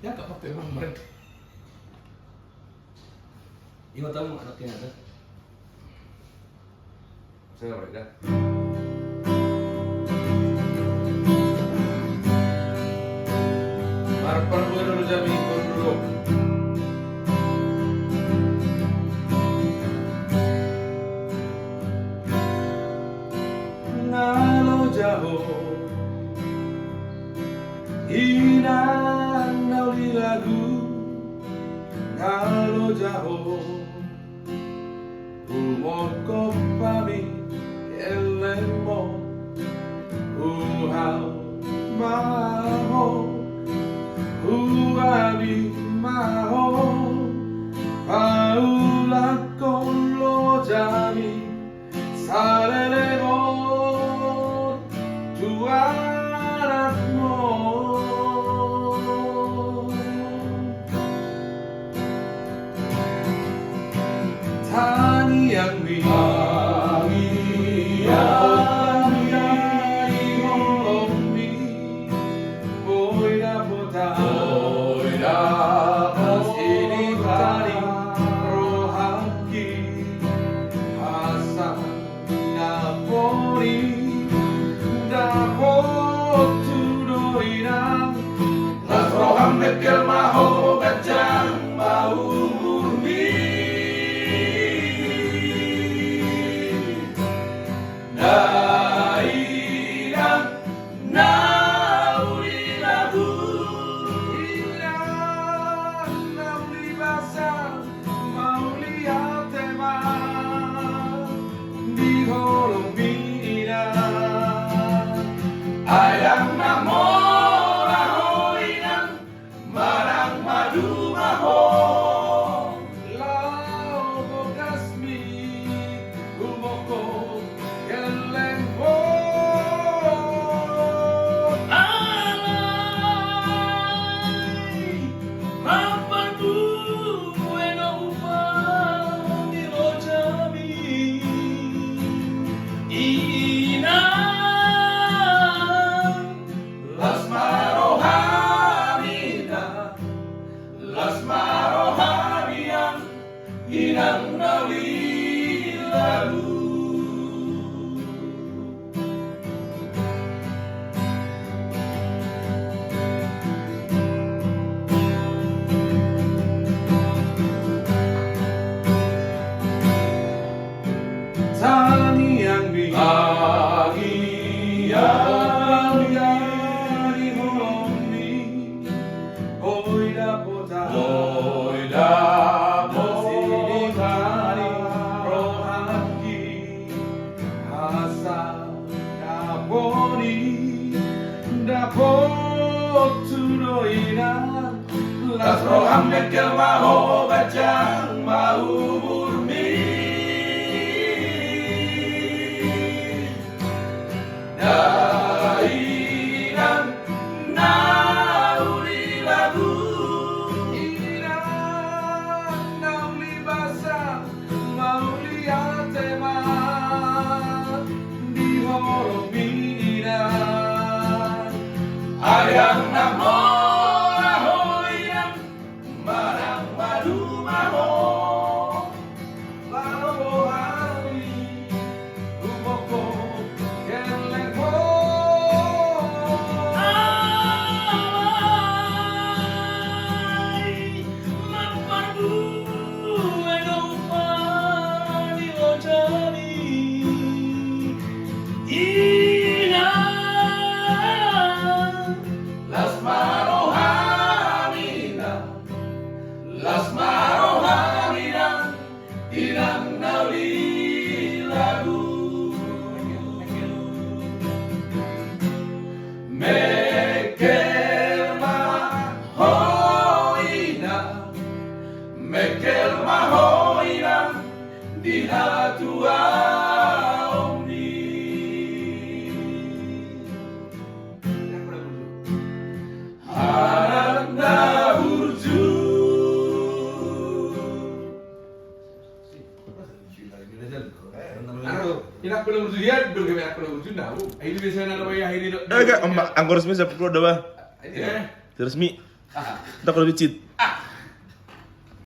Ya nggak pakai emang berarti. Iya tahu anaknya ada. Saya nggak beda. Marper gue dulu jam ikut dulu. Ngalo jauh inang di lagu ngalo jauh umoko pami elemo uhau maho uabi maho paula kolo jami salelego juaratmo tani yang Mekel maho gajang mau murni Nairang nauli lagu Ilang nauli basang mau lihat tema di holong bina ayang namo Inang nawi lalu tani yang bahagia di homi oi dapota Las roham mekel maho gajang mau murni Dairang nauli lagu Irang nauli basah mau lihat tema di holong bina ayang namo Inang nauli lagu Mekel maho ina di hatua omni harap na burju Inak belum berjudian, belum kami aku berjudian tahu. Ini biasanya nama yang ini. Enggak, angkor resmi saya perlu doa. Ini. Resmi. Ntar kalau dicit